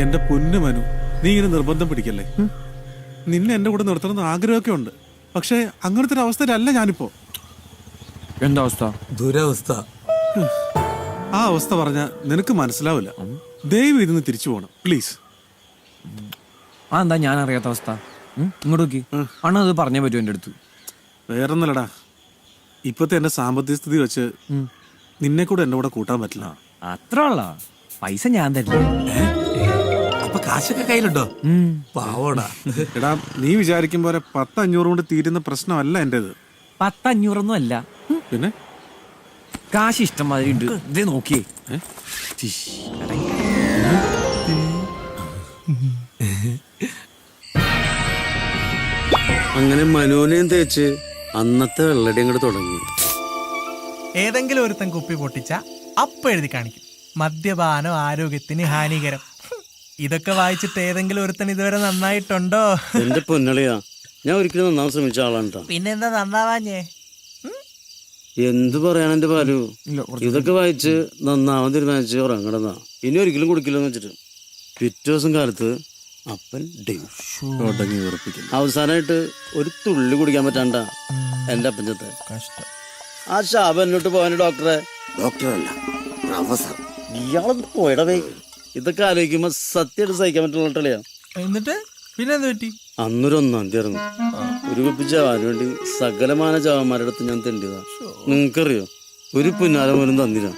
എന്റെ പൊന്നു മനു, നീ ഇങ്ങനെ നിർബന്ധം പിടിക്കല്ലേ. നിന്നെ എന്റെ കൂടെ നിർത്തണമെന്ന് ആഗ്രഹമൊക്കെ ഉണ്ട്. പക്ഷെ അങ്ങനത്തെ ഒരു അവസ്ഥയിലല്ല ഞാനിപ്പോ. എന്താ അവസ്ഥ? ദുരവസ്ഥ. ആ അവസ്ഥ പറഞ്ഞ നിനക്ക് മനസ്സിലാവില്ല. ദയവ് ഇരുന്ന് തിരിച്ചു പോകണം പ്ലീസ്. ആ എന്താ ഞാൻ അറിയാത്ത അവസ്ഥ? ഇങ്ങോട്ട് നോക്കി. അണ്ണ അത് പറഞ്ഞേ പറ്റൂ എൻ്റെ അടുത്ത്. വേറൊന്നല്ലടാ, ഇപ്പത്തെ എന്റെ സാമ്പത്തിക സ്ഥിതി വെച്ച് നിന്നെ കൂടെ എന്റെ കൂടെ കൂട്ടാൻ പറ്റില്ല. അത്ര ഉള്ള പൈസ ഞാൻ തരില്ല. അപ്പൊ കാശൊക്കെ കയ്യിലുണ്ടോ? പാവോടാ. എടാ, നീ വിചാരിക്കും പോലെ 10-500 കൊണ്ട് തീരുന്ന പ്രശ്നമല്ല എന്റേത്. 10-500 ഒന്നും അല്ല. പിന്നെ കാശ് ഇഷ്ടം മാതിരി ഉണ്ട്. ഇതേ നോക്കിയേ. അങ്ങനെ മനോനെയും തേച്ച് അന്നത്തെ വെള്ളടി അങ്ങോട്ട് തുടങ്ങി. ഏതെങ്കിലും ഒരുത്തൻ കുപ്പി പൊട്ടിച്ച അപ്പ എഴുതി കാണിക്കും മദ്യപാനം ആരോഗ്യത്തിന് ഹാനികരം. ഇതൊക്കെ വായിച്ചിട്ട് ഏതെങ്കിലും ഒരുത്തൻ ഇതുവരെ നന്നായിട്ടുണ്ടോ? എന്റെ പൊന്നളിയാ, ഞാൻ ഒരിക്കലും നന്നാവാൻ ശ്രമിച്ച ആളാണ്. പിന്നെന്താ നന്നാവാഞ്ഞേ? എന്ത് പറയാൻ എന്റെ പാലു, ഇതൊക്കെ വായിച്ച് നന്നാവാൻ തീരുമാനിച്ച് ഉറങ്ങണതാ. ഇനി ഒരിക്കലും കുടിക്കില്ലെന്ന് വെച്ചിട്ട് പിറ്റേ ദിവസം കാലത്ത് അപ്പൻ തുടങ്ങി ഉറപ്പിക്കുന്നു. അവസാനമായിട്ട് ഒരു തുള്ളി കുടിക്കാൻ പറ്റാണ്ട എന്റെ അപ്പൻ ചത്തെ. ആ ശാപം എന്നോട്ട് പോവാന് ഡോക്ടറല്ല പ്രൊഫസർ. ഇയാളൊന്ന് പോയിടവേ. ഇതൊക്കെ ആലോചിക്കുമ്പോ സത്യമായിട്ട് സഹിക്കാൻ പറ്റുള്ള. എന്നിട്ട് പിന്നെന്ത് പറ്റി? അന്നൊരു 1-ാം തീയതി ആയിരുന്നു. ഒരു കുപ്പി ചാവാൻ വേണ്ടി സകലമാന ചാവന്മാരുടെ അടുത്ത് ഞാൻ തെണ്ടിയതാ. നിങ്ങൾക്കറിയോ, ഒരു പുന്നാര പോലും തന്നില്ല.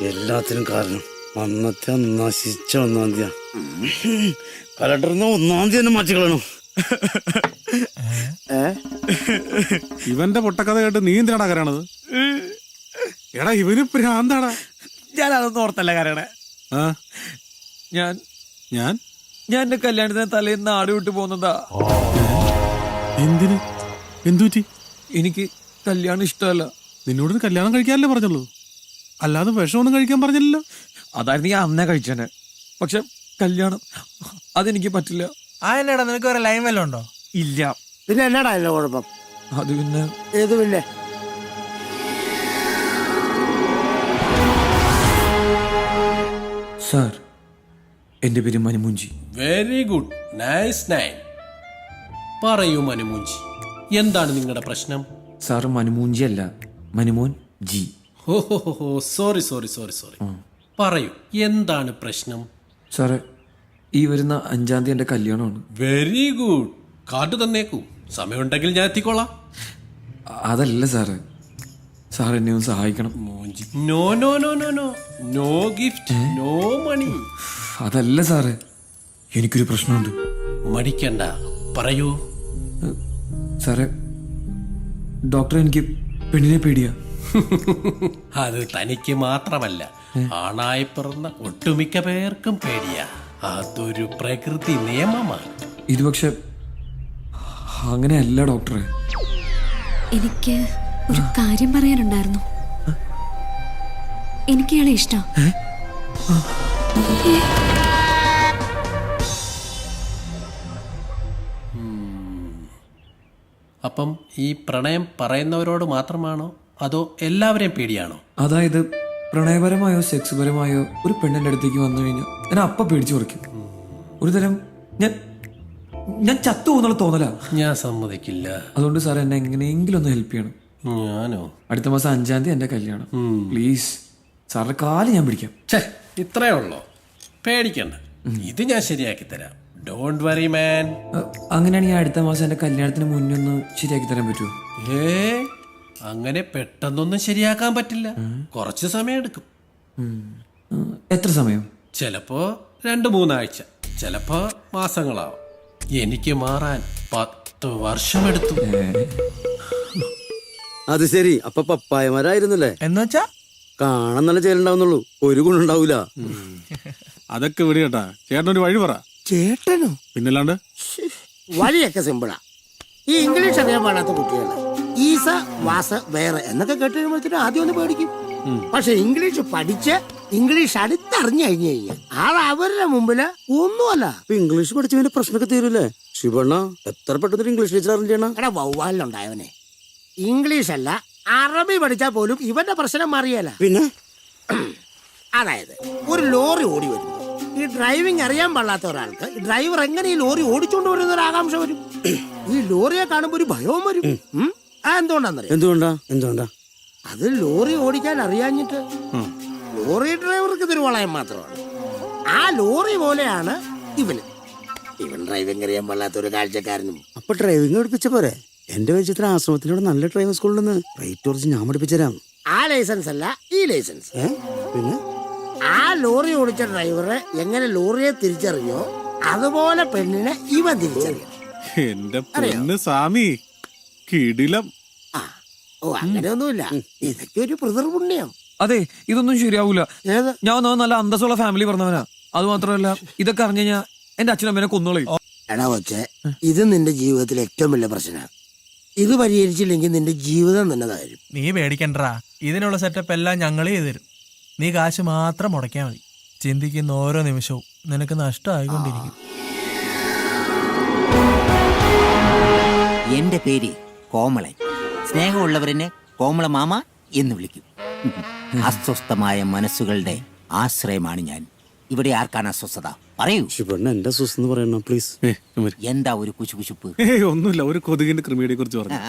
എല്ലാത്തിനും കാരണം അന്നത്തെ നശിച്ച 1-ാം തീയതി. കലണ്ടറിന്ന് 1-ാം തീയതി തന്നെ മാറ്റിക്കളയണം. ഇവന്റെ പൊട്ടക്കഥ കേട്ട് നീ എന്തിനാടാ കരയണത്? എടാ, ഇവന് ഭ്രാന്താടാ. ഞാൻ അതൊന്നും ഓർത്തല്ല കരയണേ. ഞാൻ എന്റെ കല്യാണത്തിന് തലേന്ന് നാട് വിട്ടു പോകുന്നതാ. എന്തിന്? എന്തുപറ്റി? എനിക്ക് കല്യാണം ഇഷ്ടമല്ല. നിന്നോട് കല്യാണം കഴിക്കാനല്ലേ പറഞ്ഞുള്ളൂ, അല്ലാതെ വിഷമൊന്നും കഴിക്കാൻ പറഞ്ഞില്ലല്ലോ. അതായിരുന്നു ഞാൻ അന്നേ കഴിച്ചേനെ. പക്ഷെ കല്യാണം അതെനിക്ക് പറ്റില്ല. ആ എന്നാടാ, നിനക്ക് വേറെ ലൈൻ വല്ലതും ഉണ്ടോ? ഇല്ല. പിന്നെ എന്നാടാ അതിന്റെ കുഴപ്പം? അത് പിന്നെ ഏത് പിന്നെ? സാർ, എന്റെ പേര് Manumoonji. Very good, nice name. പറയൂ മനുമൂഞ്ചി, എന്താണ് നിങ്ങളുടെ പ്രശ്നം? സാർ മനുമൂഞ്ചി അല്ല, മനുമോൻ ജി. ഓഹോ, സോറി സോറി സോറി സോറി. പറയൂ, എന്താണ് പ്രശ്നം? സാറേ, ഈ വരുന്ന 5-ാം തീയതി എന്റെ കല്യാണമാണ്. വെരി ഗുഡ്, കാർഡ് തന്നേക്കൂ. സമയമുണ്ടെങ്കിൽ ഞാൻ എത്തിക്കോളാം. അതല്ല സാറേ, സാർ എന്നെ ഒന്ന് സഹായിക്കണം. No no no no no, no gift, no money. അതല്ല സാറേ, എനിക്കൊരു പ്രശ്നമുണ്ട്. മടിക്കണ്ട, പറയൂ. സാറേ, ഡോക്ടർ എനിക്ക് പെണ്ണിനെ പേടിയാ. അത് തനിക്ക് മാത്രമല്ല, ആണായി പിറന്ന ഒട്ടുമിക്ക പേർക്കും പേടിയാ. അതൊരു പ്രകൃതി നിയമമാണ്. ഇത് പക്ഷെ അങ്ങനെയല്ല ഡോക്ടറെ. എനിക്ക് ഒരു കാര്യം പറയാനുണ്ടായിരുന്നു. എനിക്ക് ഇയാളെ ഇഷ്ടം. അപ്പം ഈ പ്രണയം പറയുന്നവരോട് മാത്രമാണോ അതോ എല്ലാവരെയും പേടിയാണോ? അതായത് പ്രണയപരമായോ സെക്സ് പരമായോ ഒരു പെണ്ണിന്റെ അടുത്തേക്ക് വന്നു കഴിഞ്ഞാൽ ഞാൻ അപ്പ പേടിച്ചു കുറയ്ക്കും. ഒരു തരം ഞാൻ ചത്തു പോകുന്നുള്ള തോന്നല. ഞാൻ സമ്മതിക്കില്ല. അതുകൊണ്ട് സാർ എന്നെ എങ്ങനെയെങ്കിലും ഒന്ന് ഹെൽപ്പ് ചെയ്യണം. ഞാനോ? അടുത്ത മാസം 5-ാം തീയതി എന്റെ കല്യാണം. പ്ലീസ് സാറിന്റെ കാല് ഞാൻ പിടിക്കാം. ഇത്രേ ഉള്ളോ? പേടിക്കണ്ട, ഇത് ഞാൻ ശരിയാക്കി തരാം. ഡോണ്ട് വറി മാൻ. അങ്ങനെയാണെങ്കിൽ അടുത്ത മാസം എന്റെ കല്യാണത്തിന് മുന്നേ ഒന്ന് ശരിയാക്കി തരാൻ പറ്റുമോ? അങ്ങനെ പെട്ടെന്നൊന്നും ശരിയാക്കാൻ പറ്റില്ല. കുറച്ച് സമയം എടുക്കും. എത്ര സമയം? ചിലപ്പോ 2-3 ആഴ്ച, ചിലപ്പോ മാസങ്ങളാവും. എനിക്ക് മാറാൻ 10 വർഷമെടുത്തു. അത് ശരി, അപ്പൊ പപ്പായമാരായിരുന്നല്ലേ? എന്നുവെച്ചാ കാണാൻ നല്ല ചേലുണ്ടാവുന്നുള്ളൂ, ഒരു ഗുണുണ്ടാവൂല. അതൊക്കെ വിടി കേട്ടാ. ചേട്ടനൊരു വഴി പറ. ചേട്ടനോ? പിന്നല്ലാണ്ട് വഴിയൊക്കെ സിമ്പിളാ. ഈ ഇംഗ്ലീഷ് അറിയാൻ പാടാത്ത കുട്ടികള് ഈസ വാസ വേറെ എന്നൊക്കെ കേട്ട് കഴിയുമ്പോഴത്തേനും ആദ്യം ഒന്ന് പേടിക്കും. പക്ഷെ ഇംഗ്ലീഷ് പഠിച്ച് ഇംഗ്ലീഷ് അടുത്തറിഞ്ഞു കഴിഞ്ഞു കഴിഞ്ഞാൽ ആൾ അവരുടെ മുമ്പില് ഒന്നുമല്ല. ഇംഗ്ലീഷ് പഠിച്ചവന്റെ പ്രശ്നമൊക്കെ തീരൂലേ? ശിവണ്ണ എത്ര പെട്ടെന്ന് ഇംഗ്ലീഷ് ടീച്ചർ അറിഞ്ഞാ? എടാ, വവ്വാലുണ്ടായവനെ. ഇംഗ്ലീഷ് അല്ല അറബി പഠിച്ചാൽ പോലും ഇവന്റെ പ്രശ്നം മാറിയല്ല. പിന്നെ അതായത് ഒരു ലോറി ഓടി വരുന്നു, ഈ ഡ്രൈവിംഗ് അറിയാൻ പാടില്ലാത്ത ഒരാൾക്ക് ഈ ഡ്രൈവർ എങ്ങനെ ഈ ലോറി ഓടിച്ചോണ്ട് വരുന്ന ഒരു ആകാംക്ഷ വരും. ഈ ലോറിയെ കാണുമ്പോ ഒരു ഭയവും വരും. എന്തുകൊണ്ടാന്നറിയാം? എന്തുകൊണ്ടാ അത് ലോറി ഓടിക്കാൻ അറിയാഞ്ഞിട്ട്. ലോറി ഡ്രൈവർക്ക് ഇതൊരു വളയം മാത്രമാണ്. ആ ലോറി പോലെയാണ് ഇവൻ ഡ്രൈവിംഗ് അറിയാൻ പാടില്ലാത്ത ഒരു കാഴ്ചക്കാരനും. അപ്പൊ ഡ്രൈവിംഗ് പഠിപ്പിച്ച പോരെ? എന്റെ വെച്ചിട്ട് ആശ്രമത്തിലൂടെ നല്ല ഡ്രൈവിംഗ് സ്കൂളിൽ റേറ്റ് കുറച്ച് ഞാൻ പഠിപ്പിച്ചുതരാം. ആ ലൈസൻസ് അല്ല ഈ ലൈസൻസ്. പിന്നെ ആ ലോറി ഓടിച്ച ഡ്രൈവറെ എങ്ങനെ ലോറിയെ തിരിച്ചറിഞ്ഞോ അതുപോലെ പെണ്ണിനെ ഇവൻ തിരിച്ചറിയും. എന്റെ പൊന്ന് സ്വാമി, കിടിലം. ഓ അങ്ങനെയൊന്നുമില്ല, ഇതൊക്കെ ഒരു പിതൃപുണ്യം. അതെ, ഇതൊന്നും ശരിയാവൂല. ഏത്? ഞാൻ ഒന്നും നല്ല അന്തസ്സുള്ള ഫാമിലി പറഞ്ഞവനാ. അത് മാത്രമല്ല, ഇതൊക്കെ അറിഞ്ഞു കഴിഞ്ഞാൽ എന്റെ അച്ഛനമ്മേനെ കൊന്നോളയും. എടാ കൊച്ചെ, ഇത് നിന്റെ ജീവിതത്തിലെ ഏറ്റവും വലിയ പ്രശ്നമാണ്. ഇത് പരിഹരിച്ചില്ലെങ്കിൽ നിന്റെ ജീവിതം തന്നെ തരും. നീ പേടിക്കണ്ടാ, ഇതിനുള്ള സെറ്റപ്പ് എല്ലാം ഞങ്ങൾ ചെയ്തു തരും. നീ കാശ് മാത്രം മുടക്കിയാൽ മതി. ചിന്തിക്കുന്ന ഓരോ നിമിഷവും നിനക്ക് നഷ്ടമായിക്കൊണ്ടിരിക്കും. എന്റെ പേര് കോമളൻ. സ്നേഹമുള്ളവരെന്നെ കോമള മാമ എന്ന് വിളിക്കും. അസ്വസ്ഥമായ മനസ്സുകളുടെ ആശ്രയമാണ് ഞാൻ. ഇവിടെ ആർക്കാണ് അസ്വസ്ഥത? പറയൂ. ശിവണ്ണ എന്റെ സുസ് പറയണം പ്ലീസ്. എന്താ ഒരു കുശുകുശുപ്പ്? ഒന്നുമില്ല, ഒരു കൊതുകിന്റെ കൃമിയെ കുറിച്ച് പറഞ്ഞു.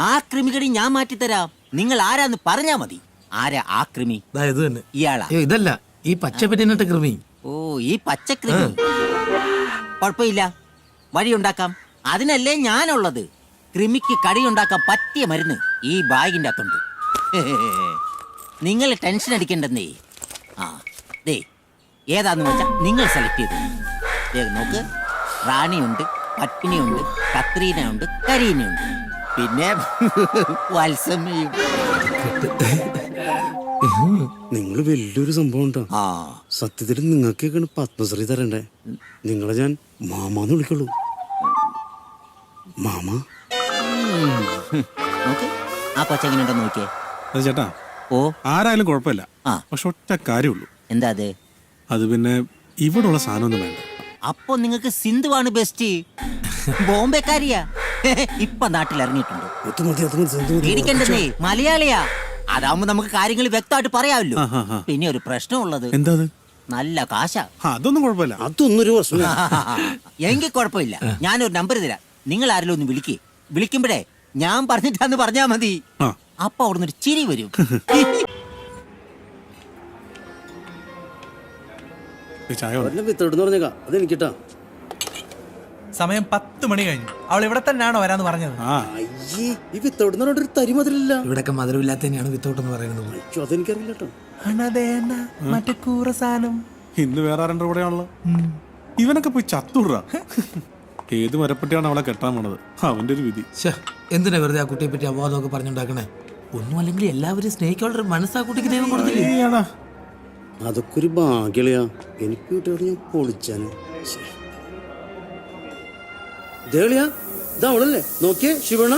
ആ കൃമികടി ഞാൻ മാറ്റിത്തരാം. നിങ്ങൾ ആരാന്ന് പറഞ്ഞാ മതി. ആരാ ആ കൃമി? ഇത് തന്നെ. ഇയാളാ? അയ്യോ, ഇതല്ല, ഈ പച്ചപ്പറ്റിനിട്ട കൃമി. ഓ, ഈ പച്ചക്കൃമി. കുഴപ്പമില്ല, വഴിയുണ്ടാക്കാം. അതിനല്ലേ ഞാനുള്ളത്. കൃമിക്ക് കടിയുണ്ടാക്കാൻ പറ്റിയ മരുന്ന് ഈ ബാഗിന്റെ അകത്തുണ്ട്. നിങ്ങൾ ടെൻഷൻ അടിക്കണ്ടെന്നേ. ആ ദേ, ഏതാന്ന് വെച്ചാ നിങ്ങൾ സെലക്ട് ചെയ്തു. നോക്ക്, റാണിയുണ്ട്, പത്മിനിയുണ്ട്, കത്രീനയുണ്ട്, കരീനയുണ്ട്, പിന്നെ വത്സമ്മയും. നിങ്ങൾ വലിയൊരു സംഭവം ഉണ്ടോ? ആ, സത്യത്തിൽ നിങ്ങൾക്കൊക്കെയാണ് പത്മശ്രീ തരണ്ടേ. നിങ്ങളെ ഞാൻ മാമാന്ന് വിളിക്കുള്ളൂ. മാമ. നോക്ക്, ആ കൊച്ചെങ്ങനെയുണ്ടെന്ന് നോക്കിയേ. അത് ചേട്ടാ, ഓ, ആരായാലും കുഴപ്പമില്ല. ആ. പക്ഷെ ഒറ്റ കാര്യമുള്ളൂ. എന്താ അത്? അത് പിന്നെ ഇവിടെയുള്ള സാധനമൊന്നും വേണ്ട. അപ്പൊ നിങ്ങൾക്ക് സിന്ധുവാണ് ബെസ്റ്റ്. ബോംബെക്കാരിയാ, ഇപ്പൊ നാട്ടിൽ ഇറങ്ങിയിട്ടുണ്ട്. പേടിക്കണ്ടെന്നേ, മലയാളിയാ. അതാവുമ്പോ നമുക്ക് കാര്യങ്ങൾ വ്യക്തമായിട്ട് പറയാമല്ലോ. പിന്നെ ഒരു പ്രശ്നമുള്ളത്, എന്താ അത്? നല്ല കാശാ. അതൊന്നും കുഴപ്പമില്ല. അതൊന്നും ഒരു പ്രശ്നം. എങ്കിൽ കുഴപ്പമില്ല, ഞാനൊരു നമ്പർ തരാം. നിങ്ങൾ ആരെങ്കിലും ഒന്ന് വിളിക്കുമ്പോഴേ ഞാൻ പറഞ്ഞിട്ടാന്ന് പറഞ്ഞാ മതി. അപ്പൊ അവിടുന്ന് ഒരു ചിരി വരും. ചായ വേണം. വിത്തോട്ടെന്ന് പറഞ്ഞേക്കാം, അത് എനിക്കിട്ടാ. സമയം 10 മണി കഴിഞ്ഞു. അവൾ ഇവിടെ തന്നെയാണോ വരാന്ന് പറഞ്ഞത്? അയ്യേ, ഈ വിത്തോട്ടെന്ന് പറഞ്ഞിട്ട് ഒരു തരി മധുരമില്ല. ഇവിടെയൊക്കെ മധുരമില്ലാത്ത തന്നെയാണ് വിത്തോട്ട് എന്ന് പറയുന്നത്. അയ്യോ, അതെനിക്കറിയില്ല കേട്ടോ. മറ്റേ കൂറ സാധനം. ഇന്ന് വേറെ ആരുടെ കൂടെയാണല്ലോ. ഇവനൊക്കെ പോയി ചത്തുടാ. ഏത് മരപ്പെട്ടിയാണ് അവളെ കെട്ടാൻ പോണത്? അവന്റെ ഒരു വിധി. എന്തിനാ വെറുതെ ആ കുട്ടിയെ പറ്റി അപവാദമൊക്കെ പറഞ്ഞുണ്ടാക്കണേ? ഒന്നും അല്ലെങ്കിൽ എല്ലാവരും സ്നേഹിക്കാനുള്ള മനസ്സാ കുട്ടിക്ക് ദൈവം കൊടുത്തില്ലേ? അതൊക്കെ ഒരു ഭാഗ്യളിയാ. എനിക്ക് കിട്ടിയത് ഞാൻ പൊളിച്ചാന്. ദേളിയാ, ഇതവളല്ലേ? നോക്കിയേ ശിവണ്ണ.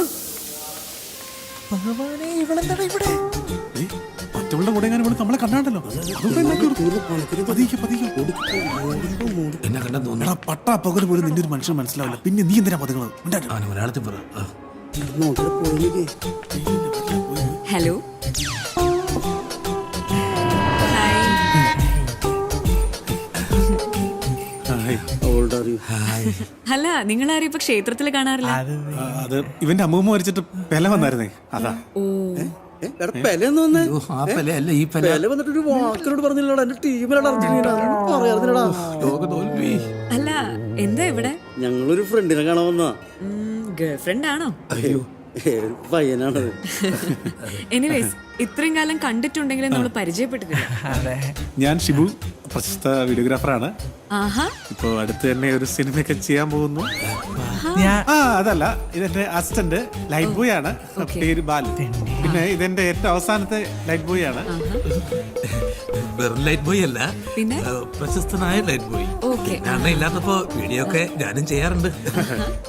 മറ്റവളുടെ കൂടെ എങ്ങനെ നമ്മളെ കണ്ടാണ്ടല്ലോ. എന്നെ കണ്ടാ തോന്നുന്നു. പട്ടാ പകല് പോലും നിന്റെ ഒരു മനുഷ്യൻ മനസ്സിലാവില്ല. പിന്നെ നീ എന്തിനാ പതുങ്ങുന്നത്? മലയാളത്തിൽ പറ. ഹലോ. അല്ല, നിങ്ങൾ ആരും ഇപ്പൊ ക്ഷേത്രത്തിൽ കാണാറില്ല. അത് ഇവന്റെ അമ്മൂമ്മ മരിച്ചിട്ട് പെല വന്നായിരുന്നേ, അതാ. ഓ, വന്നിട്ടൊരു വാക്കിനോട് പറഞ്ഞില്ലടാ. എന്റെ ടീമിലാണ് അല്ല, എന്താ ഇവിടെ? ഞങ്ങളൊരു ഫ്രണ്ടിനെ കാണാൻ വന്നാ. ഗേൾഫ്രണ്ട് ആണോ? പയ്യനാണത്. എനിവേസ്, ഇത്രയും കാലം കണ്ടിട്ടുണ്ടെങ്കിലും നമ്മൾ പരിചയപ്പെട്ടിട്ടില്ല. ഞാൻ ഷിബു, പ്രശസ്ത വീഡിയോഗ്രാഫറാണ്. ആഹാ. ഇപ്പൊ അടുത്ത് തന്നെ ഒരു സിനിമയൊക്കെ ചെയ്യാൻ പോകുന്നു. അതല്ല, ഇതെന്റെ അസിസ്റ്റന്റ് ലൈറ്റ് ബോയ് ആണ്, പേര് ബാലു. പിന്നെ ഇതെന്റെ ഏറ്റവും അവസാനത്തെ ലൈറ്റ് ബോയ് ആണ്. വെറും ലൈറ്റ് ബോയ് അല്ല, പിന്നെ പ്രശസ്തനായ ലൈറ്റ് ബോയ്. ഞാൻ ഇല്ലാത്തപ്പോ വീഡിയോ ഒക്കെ ഞാനും ചെയ്യാറുണ്ട്.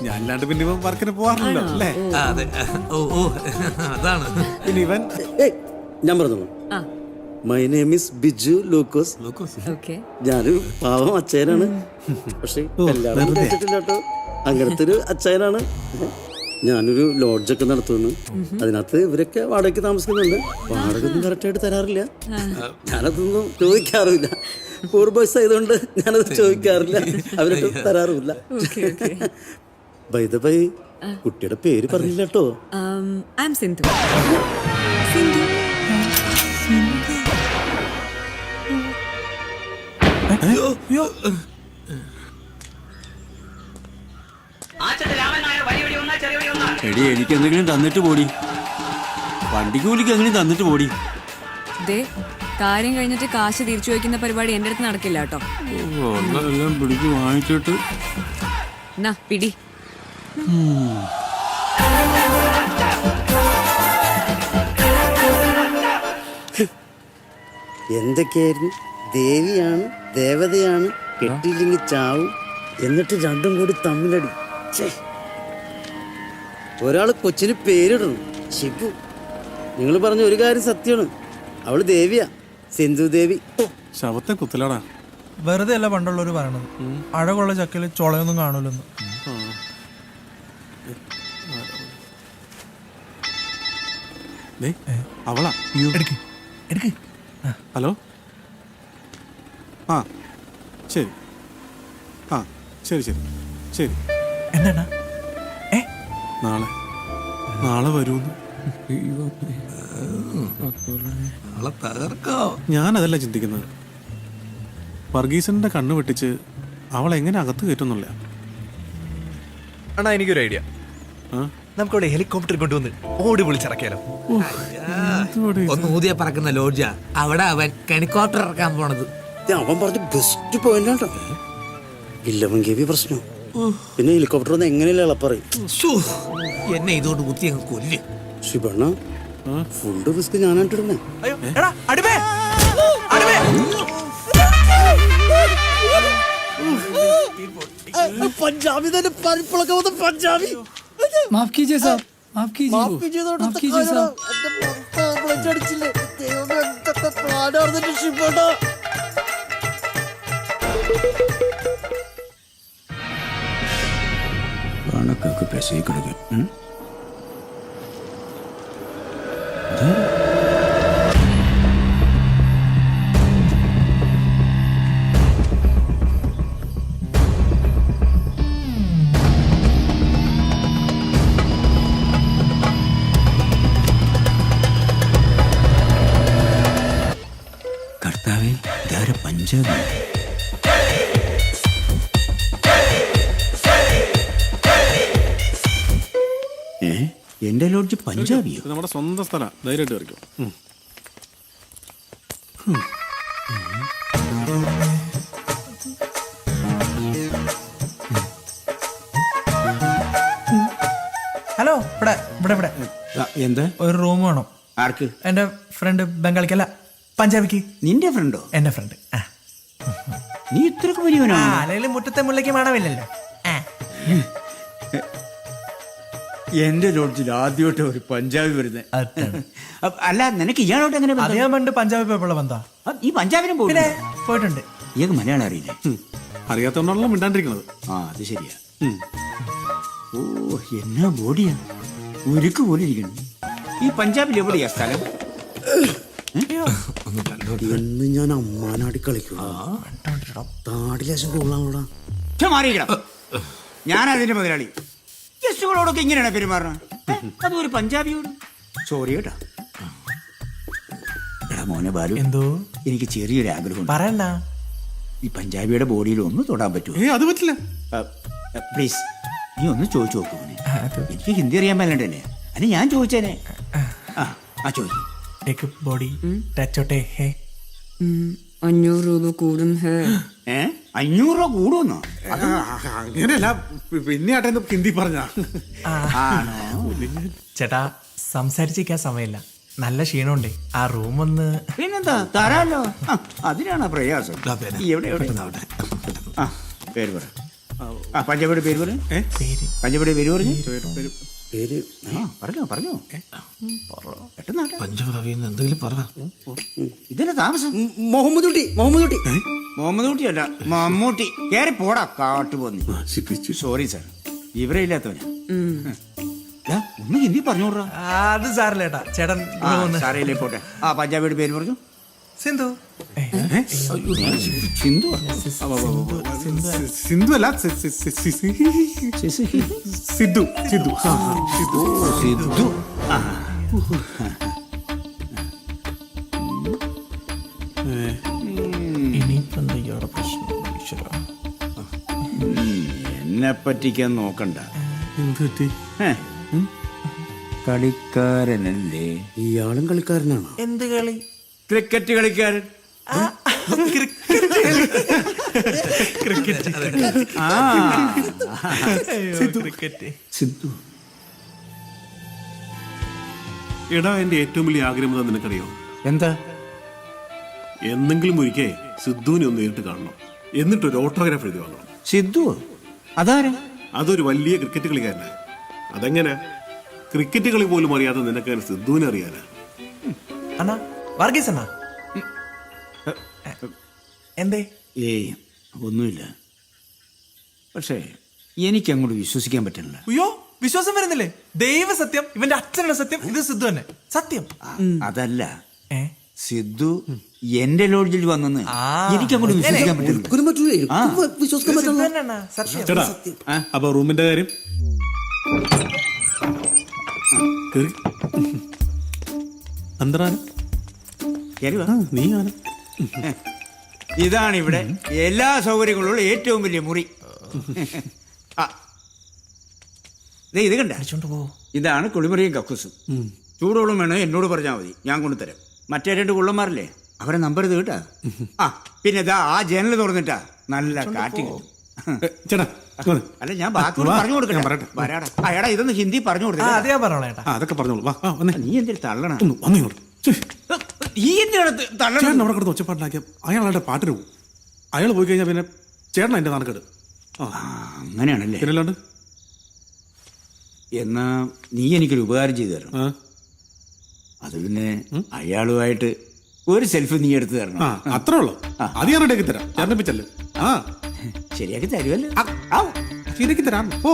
ഞാൻ അല്ലാണ്ട് പിന്നെ ഇവൻ വർക്കിന് പോവാറില്ലല്ലോ അല്ലേ? അതെ. ഓ, അതാണ്. പിന്നെ ഇവൻ ഞാൻ പറഞ്ഞോളൂ. മൈ നെയിം ഈസ് ബിജു ലൂക്കോസ്. ഞാനൊരു പാവം അച്ഛനാണ്. പക്ഷെ കല്യാണം കഴിച്ചിട്ടില്ല കേട്ടോ. അങ്ങനത്തെ ഒരു അച്ഛനാണ്. ഞാനൊരു ലോഡ്ജൊക്കെ നടത്തുന്നു. അതിനകത്ത് ഇവരൊക്കെ വാടകയ്ക്ക് താമസിക്കുന്നുണ്ട്. വാടക ഒന്നും കറക്റ്റായിട്ട് തരാറില്ല. ഞാനതൊന്നും ചോദിക്കാറില്ല. പൂർ ബോയ്സ് ആയതുകൊണ്ട് ഞാനത് ചോദിക്കാറില്ല, അവരൊട്ട് തരാറുമില്ല. Okay okay. By the by, കുട്ടിയുടെ പേര് പറഞ്ഞില്ല കേട്ടോ. I am Sindhu. സിന്ധു. എടി എനിക്ക് എന്തെങ്കിലും തന്നിട്ട് പോടി, വണ്ടിക്ക് കൂലിക്ക് എന്തെങ്കിലും തന്നിട്ട് പോടി. ദേ കാര്യം കഴിഞ്ഞിട്ട് കാശ് തിരിച്ചു വയ്ക്കുന്ന പരിപാടി എന്റെ അടുത്ത് നടക്കില്ല കേട്ടോ. എല്ലാം പിടിച്ച് വാങ്ങിച്ചിട്ട് എന്നാ പിടി. എന്തൊക്കെയായിരുന്നു? ദേവിയാണ്, ദേവതയാണ്, കെട്ടിയില്ലെങ്കിൽ ചാവും, എന്നിട്ട് രണ്ടും കൂടി തമ്മിലടി. ഒരാള് കൊച്ചിന് പേരിടണം, ശിവു. നിങ്ങൾ പറഞ്ഞ ഒരു കാര്യം സത്യമാണ്, അവള് ദേവിയാ, സിന്ധു ദേവി. ശവത്തെ കുത്തലാടാ. വെറുതെ അല്ല പണ്ടുള്ളവര് പറയണത്, അഴകുള്ള ചക്കയിൽ ചൊളയൊന്നും കാണൂലെന്ന്. അവളാ. എടുക്ക് എടുക്ക്. ഹലോ. ആ ശരി, ആ ശരി ശരി ശരി. എന്താ നാളെ നാളെ വരൂന്ന്. ഞാനതല്ല ചിന്തിക്കുന്നത്, വർഗീസന്റെ കണ്ണ് വെട്ടിച്ച് അവൾ എങ്ങനെ അകത്ത് കയറ്റുന്നില്ല. അണ്ണാ എനിക്കൊരു ഐഡിയ. നമുക്കവിടെ ഹെലികോപ്റ്റർ കൊണ്ടുവന്ന് ഓടി വിളിച്ചിറക്കിയാലോ? ഒന്ന് ഊതിയ പറക്കുന്ന ലോഡ്ജാ, അവിടെ അവൻ ഹെലികോപ്റ്റർ ഇറക്കാൻ പോണത്. അവൻ പറഞ്ഞ ബെസ്റ്റ് പോയിന്റ്. ഇല്ലവൻ കേവി പ്രശ്നം. പിന്നെ ഹെലികോപ്റ്റർ ഒന്ന് എങ്ങനെയല്ല ഇളപ്പറയും. എന്നെ ഇതോട് കുത്തി അങ്ങ് കൊല്ല്. ശിവണ്ണ, ഫുഡ് റിസ്ക് ഞാനായിട്ടിടുന്നേ. പഞ്ചാബി തന്നെ, പരിപ്പിളൊക്കെ വന്ന പഞ്ചാബി. മാഫ് കീജിയേ സാബ്, മാഫ് കീജിയേ. മാഫ് കീജിയേ സാബ്. കണക്കൊക്കെ പെശകി കിടക്കും. കർത്താവേ, ഇതാരെ പഞ്ചാബി? എന്റെ ലോഡ്ജ് പഞ്ചാബിയോ? നമ്മുടെ സ്വന്തം സ്ഥലം, ധൈര്യമായിട്ട് വരയ്ക്കും. ഹലോ, ഇവിടെ ഇവിടെ ഇവിടെ എന്താ? ഒരു റൂം വേണം. ആർക്ക്? എന്റെ ഫ്രണ്ട് ബംഗാളിക്കല്ല, പഞ്ചാബിക്ക്. നിന്റെ ഫ്രണ്ടോ? എന്റെ ഫ്രണ്ട്. നീ ഇത്രക്ക് വലിയവനാ? അല്ലെങ്കിൽ മുറ്റത്തെ മുല്ലയ്ക്ക് മണമില്ലല്ലോ. എന്റെ ലോഡ്ജിൽ ആദ്യമായിട്ട് ഒരു പഞ്ചാബി വരുന്നത്. അല്ല, നിനക്ക് ഇയാളോട്ട് എങ്ങനെ ബന്ധം? അതേ പണ്ട് പഞ്ചാബി പോയപ്പോഴുള്ള ബന്ധാ. ഈ പഞ്ചാബിനും പിന്നെ പോയിട്ടുണ്ട്. ഇയാൾക്ക് മലയാളം അറിയില്ലേ? അറിയാത്തോണ്ടാണല്ലോ മിണ്ടാണ്ടിരിക്കുന്നത്. ആ, അത് ശരിയാ. ഓ, എന്നാ ബോഡിയാ, ഉരുക്ക് പോലെ ഇരിക്കണം. ഈ പഞ്ചാബിൽ എവിടെയാ സ്ഥലം? എന്ന് ഞാൻ അമ്മാനാടി കളിക്കും. താടിലേശം കൊള്ളാമോടാ. മാറിയിക്കണം. ഞാൻ അതിന്റെ മുതലാളി. ഗസ്റ്റുകളോടൊക്കെ ഇങ്ങനെയാണ് പെരുമാറണം. അതും ഒരു പഞ്ചാബിയോട്. സോറി കേട്ടാ. എടാ മോനെ ബാലു, എന്തോ എനിക്ക് ചെറിയൊരു ആഗ്രഹം. പറയണ്ട. ഈ പഞ്ചാബിയുടെ ബോഡിയിൽ ഒന്ന് തൊടാൻ പറ്റുമോ? അത് പറ്റില്ല. പ്ലീസ്, നീ ഒന്ന് ചോദിച്ചു നോക്കൂ. എനിക്ക് ഹിന്ദി അറിയാൻ പറ്റണ്ടേ? അത് ഞാൻ ചോദിച്ചേനെ. ആ ചോദിക്കും. ബോഡി ടച്ചോട്ടെ. 500 രൂപ കൂടും. 500 രൂപ കൂടുമെന്നോ? അങ്ങനെയല്ല, പിന്നെ ആട്ടെ ഹിന്ദി പറഞ്ഞ. ചേട്ടാ, സംസാരിച്ചിരിക്കാൻ സമയമില്ല, നല്ല ക്ഷീണമുണ്ട്. ആ റൂം ഒന്ന്. പിന്നെന്താ, തരാലോ. അതിനാണ് പ്രയാസം. പേര് പറ. പഞ്ചാബിയുടെ പേര് പറ. പഞ്ചാബിയുടെ പേര് പറഞ്ഞു. പേര് പറഞ്ഞോ പറഞ്ഞോ. പഞ്ചാബി എന്തെങ്കിലും പറ. ഇതിന്റെ താമസം. മുഹമ്മദ് കുട്ടി. മുഹമ്മദ് കുട്ടി. മുഹമ്മദ് കുട്ടി അല്ല, മമ്മൂട്ടി. കയറി പോടാ കാട്ടുപോന്നി. സോറി സാർ, ഇവരെ ഇല്ലാത്തവനാ. ഒന്ന് ഹിന്ദി പറഞ്ഞോടാ. അത് സാറില്ലേട്ടാ ചേട്ടൻ. സാറയില്ലേ പോട്ടെ. പഞ്ചാബിയുടെ പേര് പറഞ്ഞു. സിന്ധു സിന്ധു സിന്ധു അല്ല സിദ്ധു സിദ്ധു ആ, സിദ്ധു സിദ്ധു ആ. എന്നെ പറ്റിക്കാൻ നോക്കണ്ട എന്ത് പറ്റി? ഏ? കളിക്കാരനല്ലേ? ഇയാളും കളിക്കാരനാണ്. എന്ത് കളി? ക്രിക്കറ്റ് കളിക്കാരൻ. ആ ക്രിക്കറ്റ്. സിദ്ധു. എടാ, എന്റെ ഏറ്റവും വലിയ ആഗ്രഹം എന്താ നിനക്കറിയോ? എന്താ? എന്തെങ്കിലും ഒരിക്കൽ സിദ്ധുവിനെ ഒന്ന് നേരിട്ട് കാണണം, എന്നിട്ടൊരു ഓട്ടോഗ്രാഫ് എഴുതി വാങ്ങണം. സിദ്ധു അതാരാ? അതൊരു വലിയ ക്രിക്കറ്റ് കളിക്കാരനാണ്. അതെങ്ങനെ? ക്രിക്കറ്റ് കളി പോലും അറിയാതെ നിനക്ക് സിദ്ധുവിനെ അറിയാനാ? അണ്ണാ വർഗീസ് അണ്ണാ എന്തേ? ഏയ് ഒന്നുമില്ല. പക്ഷേ എനിക്കങ്ങോട്ട് വിശ്വസിക്കാൻ പറ്റില്ല. അയ്യോ വിശ്വാസം വരുന്നില്ലേ? ദൈവ സത്യം, ഇവന്റെ അച്ഛനുള്ള സത്യം, ഇത് സിദ്ധു തന്നെ സത്യം. അതല്ല, ഏ? സിദ്ധു എന്റെ ലോഡ്ജിൽ വന്നെന്ന് എനിക്കങ്ങോട്ട് വിശ്വസിക്കാൻ പറ്റില്ല. ഇത് സിദ്ധു തന്നെ അണ്ണാ, സത്യം. ചേട്ടാ അപ്പൊ റൂമിന്റെ കാര്യം കേറി. അന്തരാണ് കേറി വാ. നീ ആണ്. ഇതാണ് ഇവിടെ എല്ലാ സൗകര്യങ്ങളുള്ള ഏറ്റവും വലിയ മുറി. ആ. ദേ ഇത് കണ്ട, ഇതാണ് കുളിമുറിയും കക്കൂസും. ചൂടോളം വേണോ എന്നോട് പറഞ്ഞാൽ മതി, ഞാൻ കൊണ്ടുതരാം. മറ്റേ 2 കുള്ളന്മാരല്ലേ, അവരെ നമ്പർ ഇത് കേട്ടാ. ആ പിന്നെ ഇതാ ആ ജനൽ തുറന്നിട്ടാ നല്ല കാറ്റ് കിട്ടും. ചേട്ടാ അല്ല ഞാൻ ബാക്കി പറഞ്ഞു കൊടുക്കട്ടെ. വരാടാ. അയാടാ ഇതൊന്ന് ഹിന്ദി പറഞ്ഞു ആ, അത് ഞാൻ പറഞ്ഞോളാം ഏട്ടാ. അതൊക്കെ പറഞ്ഞോളൂ. വാ വന്നേ. നീ എന്തിനു തള്ളണ? വന്നു ഇങ്ങോട്ട്. ഈ എന്തിനാണ് തള്ളണ? ചേട്ടൻ അവിടെ കിടന്ന് ഒച്ചപ്പാട്ടിലാക്കിയ അയാളുടെ പാട്ടിന് പോകും. അയാൾ പോയി കഴിഞ്ഞാൽ പിന്നെ ചേട്ടൻ എന്റെ നാണക്കേട്. ആ അങ്ങനെയാണല്ലേ? പിന്നല്ലാണ്ട്. എന്നാ നീ എനിക്കൊരു ഉപകാരം ചെയ്തു തരണം. ആ അത് പിന്നെ അയാളുമായിട്ട് ഒരു സെൽഫി നീ എടുത്തു തരണം. ആ അത്രേ ഉള്ളൂ. അത് ഞാൻ റെഡിയാക്കി തരാം. ചേട്ടനിപ്പിച്ചല്ലേ. ആ ശരിയാക്കി തരുമല്ലോ. ശരിയാക്കി തരാം. ഓ